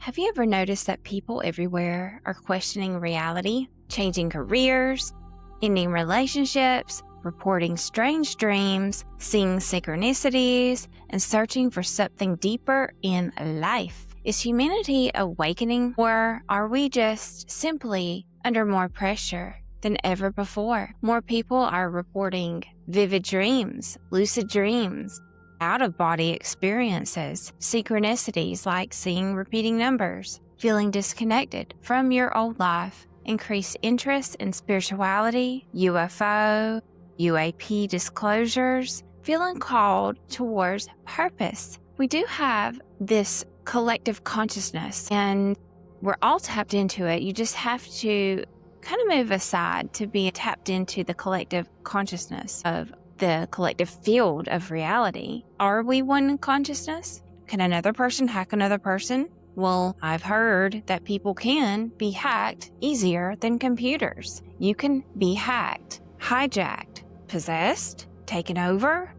Have you ever noticed that people everywhere are questioning reality, changing careers, ending relationships, reporting strange dreams, seeing synchronicities, and searching for something deeper in life? Is humanity awakening, or are we just simply under more pressure than ever before? More people are reporting vivid dreams, lucid dreams, out-of-body experiences, synchronicities like seeing repeating numbers, feeling disconnected from your old life, increased interest in spirituality, UFO, UAP disclosures, feeling called towards purpose. We do have this collective consciousness, and we're all tapped into it. You just have to kind of move aside to be tapped into the collective consciousness of the collective field of reality. Are we one consciousness? Can another person hack another person? Well, I've heard that people can be hacked easier than computers. You can be hacked, hijacked, possessed, taken over.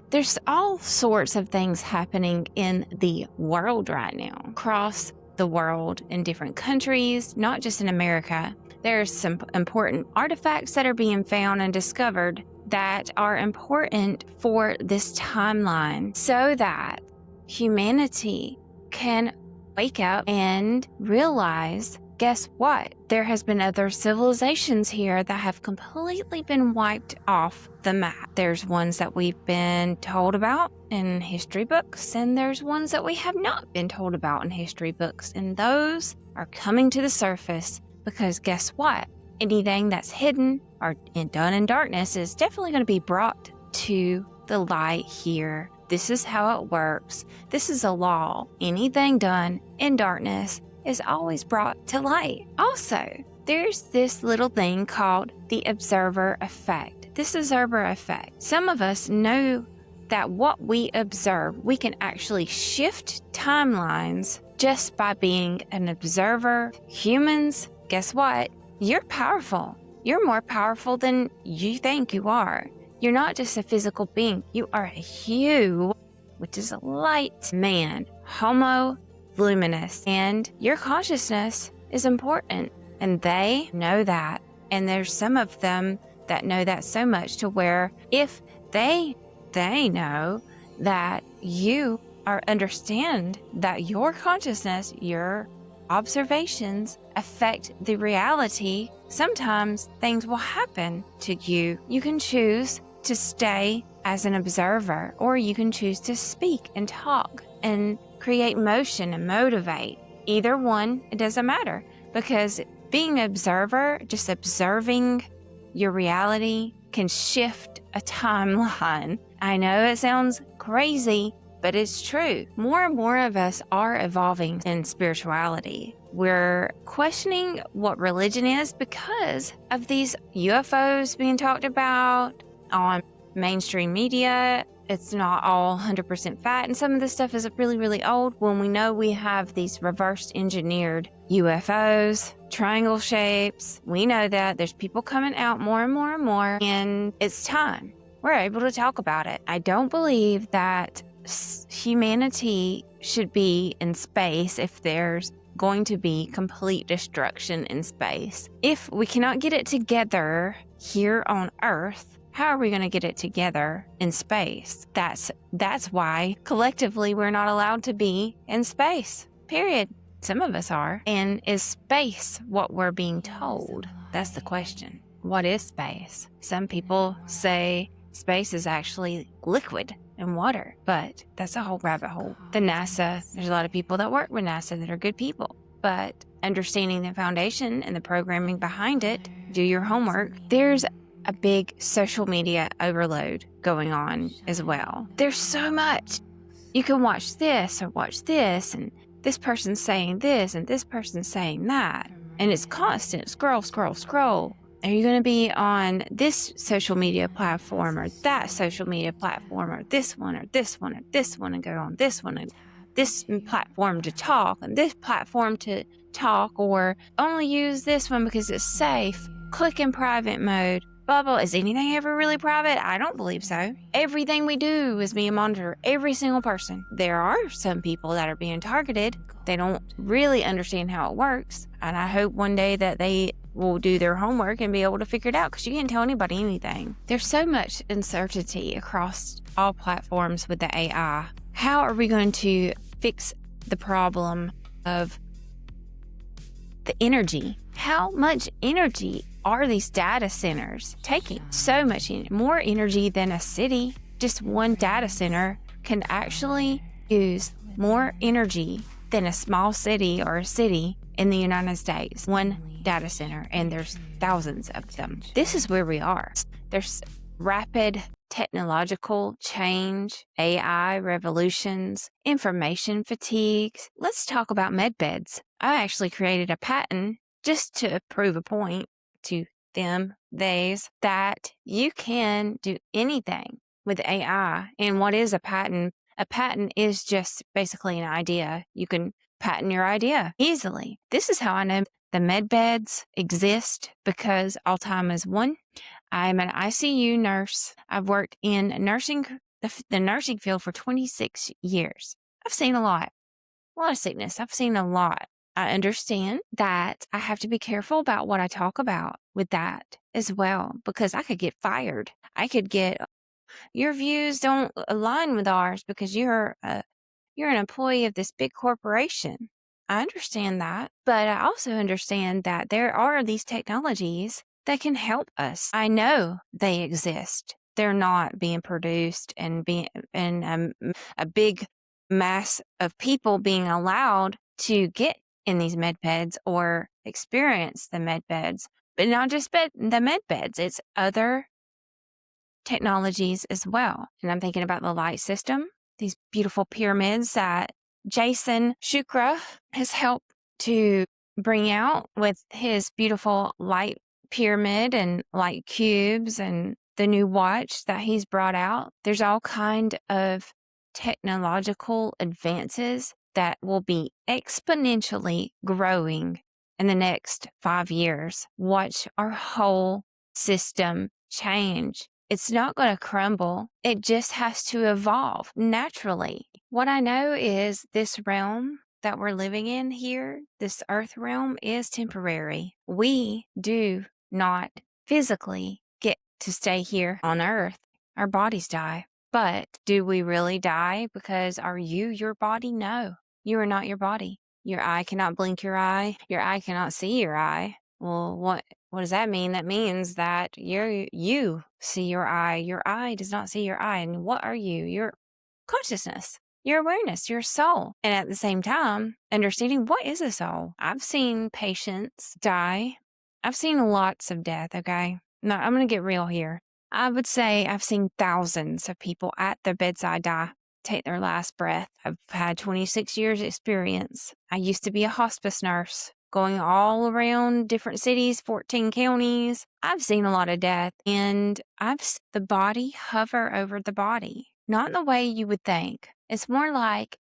There's all sorts of things happening in the world right now, across the world in different countries, not just in America. There's some important artifacts that are being found and discovered that are important for this timeline so that humanity can wake up and realize, guess what? There has been other civilizations here that have completely been wiped off the map. There's ones that we've been told about in history books, and there's ones that we have not been told about in history books, and those are coming to the surface because guess what? Anything that's hidden or done in darkness is definitely going to be brought to the light here. This is how it works. This is a law. Anything done in darkness is always brought to light. Also, there's this little thing called the observer effect. This observer effect. Some of us know that what we observe, we can actually shift timelines just by being an observer. Humans, guess what? You're powerful. You're more powerful than you think you are. You're not just a physical being. You are a hue, which is a light man, homo luminous. And your consciousness is important. And they know that. And there's some of them that know that so much to where if they know that you understand that your consciousness, your observations affect the reality, sometimes things will happen to you. You can choose to stay as an observer, or you can choose to speak and talk and create motion and motivate. Either one, it doesn't matter, because being an observer, just observing your reality, can shift a timeline. I know it sounds crazy, but it's true. More and more of us are evolving in spirituality. We're questioning what religion is because of these UFOs being talked about on mainstream media. It's not all 100% fact, and some of this stuff is really, really old when we know we have these reverse engineered UFOs, triangle shapes. We know that there's people coming out more and more and more, and it's time. We're able to talk about it. I don't believe that humanity should be in space if there's going to be complete destruction in space. If we cannot get it together here on Earth, how are we going to get it together in space? That's why collectively we're not allowed to be in space. Period. Some of us are. And is space what we're being told? That's the question. What is space? Some people say space is actually liquid and water, but that's a whole rabbit hole. The NASA, there's a lot of people that work with NASA that are good people, but understanding the foundation and the programming behind it, do your homework. There's a big social media overload going on as well. There's so much. You can watch this or watch this, and this person's saying this and this person's saying that, and it's constant. Scroll, scroll, scroll. Are you going to be on this social media platform or that social media platform or this one or this one or this one, and go on this one and this platform to talk and this platform to talk, or only use this one because it's safe? Click in private mode. bubble. Is anything ever really private? I don't believe so. Everything we do is being monitored. Every single person. There are some people that are being targeted. They don't really understand how it works. And I hope one day that they will do their homework and be able to figure it out, because you can't tell anybody anything. There's so much uncertainty across all platforms with the AI. How are we going to fix the problem of the energy? How much energy are these data centers taking? So much more energy than a city. Just one data center can actually use more energy than a small city or a city in the United States. One data center, and there's thousands of them. This is where we are. There's rapid technological change, AI revolutions, information fatigues. Let's talk about Medbeds. I actually created a patent just to prove a point to them, theys, that you can do anything with AI. And what is a patent? A patent is just basically an idea. You can patent your idea easily. This is how I know the Medbeds exist, because all time is one. I'm an ICU nurse. I've worked in nursing, the nursing field for 26 years. I've seen a lot of sickness. I've seen a lot. I understand that I have to be careful about what I talk about with that as well, because I could get fired. I could get, your views don't align with ours because you're an employee of this big corporation. I understand that, but I also understand that there are these technologies that can help us. I know they exist. They're not being produced and a big mass of people being allowed to get in these med beds or experience the med beds, but not just the med beds. It's other technologies as well. And I'm thinking about the light system, these beautiful pyramids that Jason Shukra has helped to bring out with his beautiful light pyramid and light cubes, and the new watch that he's brought out. There's all kind of technological advances that will be exponentially growing in the next 5 years. Watch our whole system change. It's not going to crumble. It just has to evolve naturally. What I know is this realm that we're living in here, this earth realm, is temporary. We do not physically get to stay here on earth. Our bodies die. But do we really die? Because are you your body? No, you are not your body. Your eye cannot blink your eye. Your eye cannot see your eye. Well, what does that mean? That means that you see your eye. Your eye does not see your eye. And what are you? Your consciousness, your awareness, your soul. And at the same time, understanding what is a soul. I've seen patients die. I've seen lots of death, okay? No, I'm going to get real here. I would say I've seen thousands of people at their bedside die, take their last breath. I've had 26 years experience. I used to be a hospice nurse, going all around different cities, 14 counties. I've seen a lot of death, and I've seen the body hover over the body. Not in the way you would think. It's more like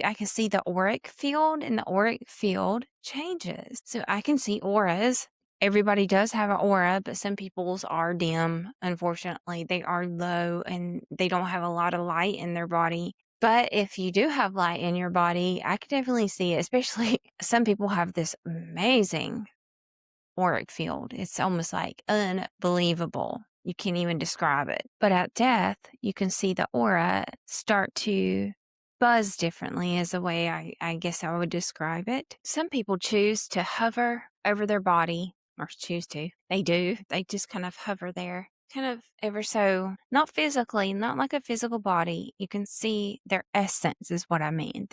I can see the auric field, and the auric field changes. So I can see auras. Everybody does have an aura, but some people's are dim. Unfortunately, they are low and they don't have a lot of light in their body. But if you do have light in your body, I can definitely see it. Especially some people have this amazing auric field. It's almost like unbelievable. You can't even describe it. But at death, you can see the aura start to buzz differently, is the way I guess I would describe it. Some people choose to hover over their body, or choose to. They do. They just kind of hover there. Kind of ever so, not physically, not like a physical body. You can see their essence is what I mean.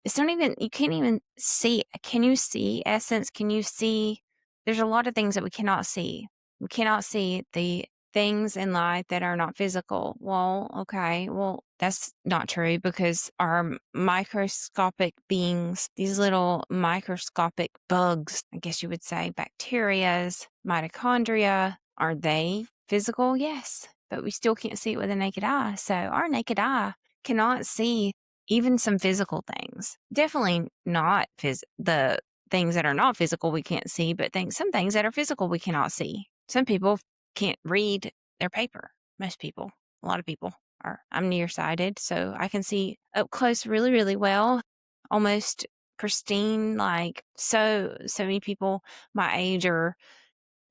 It's not even, you can't even see. Can you see essence? Can you see? There's a lot of things that we cannot see. We cannot see the things in life that are not physical. Well, okay. Well, that's not true, because our microscopic beings, these little microscopic bugs, I guess you would say, bacterias, mitochondria, are they physical? Yes, but we still can't see it with a naked eye. So our naked eye cannot see even some physical things. Definitely not the things that are not physical we can't see, but some things that are physical we cannot see. Some people can't read their paper. Most people, a lot of people are. I'm nearsighted, so I can see up close really, really well, almost pristine. Like so many people my age are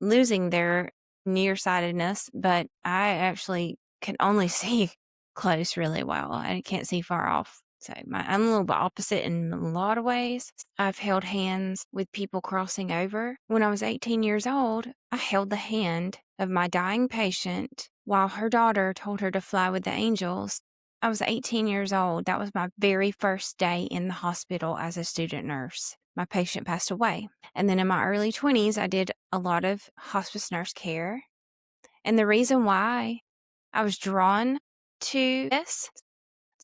losing their nearsightedness, but I actually can only see close really well. I can't see far off. So I'm a little bit opposite in a lot of ways. I've held hands with people crossing over. When I was 18 years old, I held the hand of my dying patient while her daughter told her to fly with the angels. I was 18 years old. That was my very first day in the hospital as a student nurse. My patient passed away. And then in my early 20s, I did a lot of hospice nurse care. And the reason why I was drawn to this,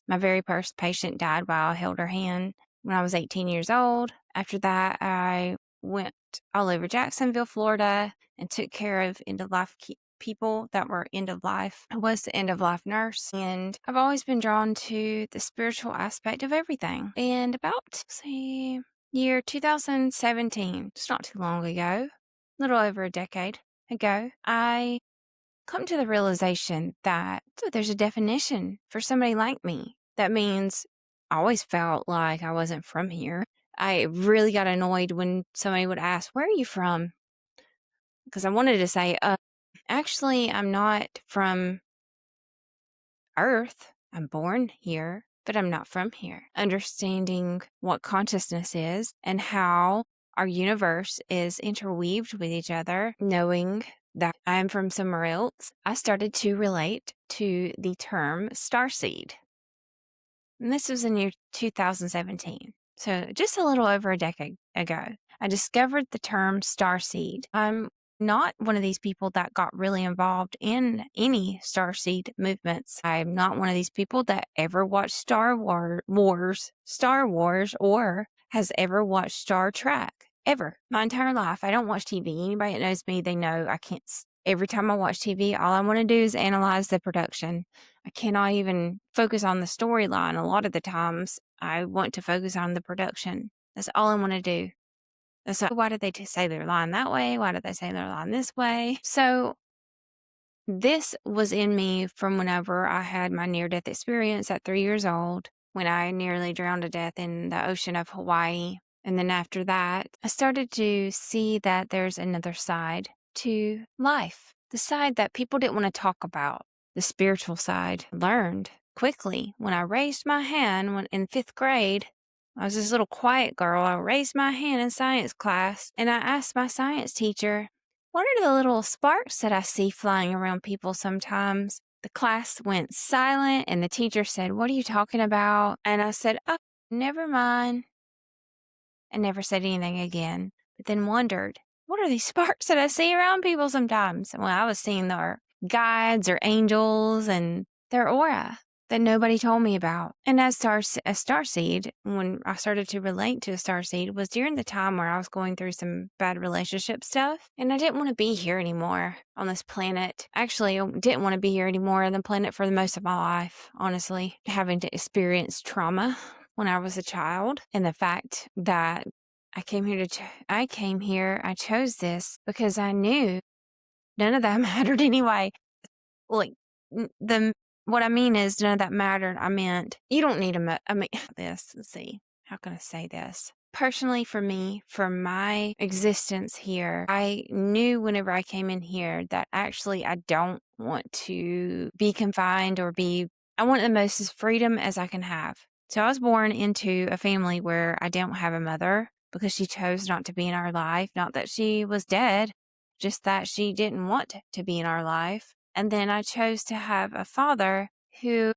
my very first patient died while I held her hand when I was 18 years old. After that, I went all over Jacksonville, Florida, and took care of end-of-life people that were end of life. I was the end of life nurse, and I've always been drawn to the spiritual aspect of everything. And about, year 2017, just not too long ago, a little over a decade ago, I come to the realization that there's a definition for somebody like me. That means I always felt like I wasn't from here. I really got annoyed when somebody would ask, "Where are you from?" Because I wanted to say, actually, I'm not from Earth. I'm born here, but I'm not from here. Understanding what consciousness is and how our universe is interweaved with each other, knowing that I'm from somewhere else, I started to relate to the term starseed. And this was in year 2017. So just a little over a decade ago, I discovered the term starseed. I'm not one of these people that got really involved in any starseed movements. I'm not one of these people that ever watched Star Wars, or has ever watched Star Trek. Ever. My entire life. I don't watch TV. Anybody that knows me, they know I can't. Every time I watch TV, all I want to do is analyze the production. I cannot even focus on the storyline. A lot of the times, I want to focus on the production. That's all I want to do. So why did they say their line that way? Why did they say their line this way? So this was in me from whenever I had my near-death experience at 3 years old, when I nearly drowned to death in the ocean of Hawaii. And then after that, I started to see that there's another side to life, the side that people didn't want to talk about, the spiritual side. I learned quickly when I raised my hand in 5th grade. I was this little quiet girl. I raised my hand in science class, and I asked my science teacher, "What are the little sparks that I see flying around people sometimes?" The class went silent, and the teacher said, "What are you talking about?" And I said, "Oh, never mind," and never said anything again, but then wondered, what are these sparks that I see around people sometimes? Well, I was seeing their guides or angels and their aura that nobody told me about. And as a starseed, when I started to relate to a starseed, was during the time where I was going through some bad relationship stuff, and I didn't want to be here anymore on this planet. Actually, I didn't want to be here anymore on the planet for the most of my life, honestly. Having to experience trauma when I was a child, and the fact that I came here, I chose this because I knew none of that mattered anyway. Like, what I mean is none of that mattered. I meant, you don't need let's see, how can I say this? Personally, for me, for my existence here, I knew whenever I came in here that actually I don't want to be confined I want the most freedom as I can have. So I was born into a family where I don't have a mother because she chose not to be in our life. Not that she was dead, just that she didn't want to be in our life. And then I chose to have a father who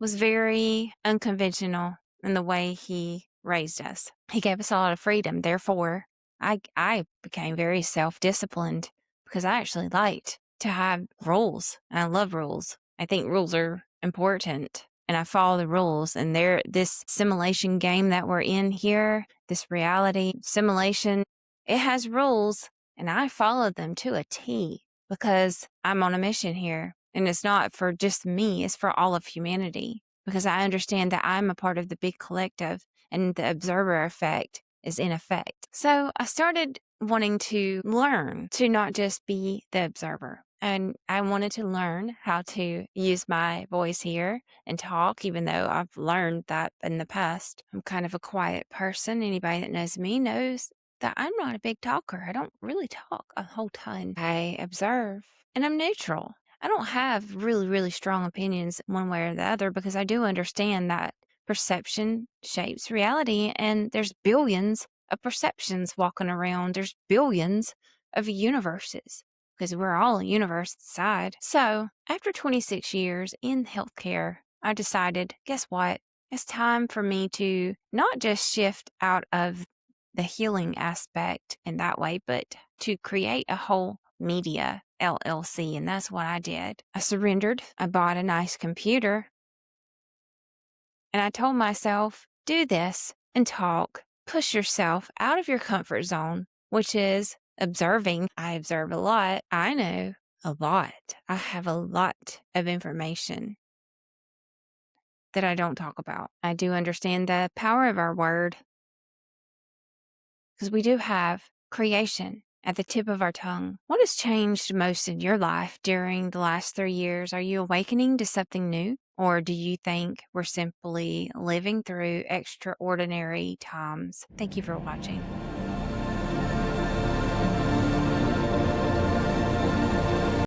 was very unconventional in the way he raised us. He gave us a lot of freedom. Therefore, I became very self-disciplined because I actually liked to have rules. And I love rules. I think rules are important. And I follow the rules. And this simulation game that we're in here, this reality simulation, it has rules. And I follow them to a T because I'm on a mission here. And it's not for just me, it's for all of humanity. Because I understand that I'm a part of the big collective and the observer effect is in effect. So I started wanting to learn to not just be the observer, And I wanted to learn how to use my voice here and talk, even though I've learned that in the past. I'm kind of a quiet person. Anybody that knows me knows that I'm not a big talker. I don't really talk a whole ton. I observe and I'm neutral. I don't have really, really strong opinions one way or the other because I do understand that perception shapes reality and there's billions of perceptions walking around. There's billions of universes because we're all a universe inside. So, after 26 years in healthcare, I decided, guess what? It's time for me to not just shift out of the healing aspect in that way, but to create a whole media LLC. And that's what I did. I surrendered. I bought a nice computer and I told myself, do this and talk. Push yourself out of your comfort zone, which is observing. I observe a lot. I know a lot. I have a lot of information that I don't talk about. I do understand the power of our word because we do have creation at the tip of our tongue. What has changed most in your life during the last 3 years? Are you awakening to something new? Or do you think we're simply living through extraordinary times? Thank you for watching.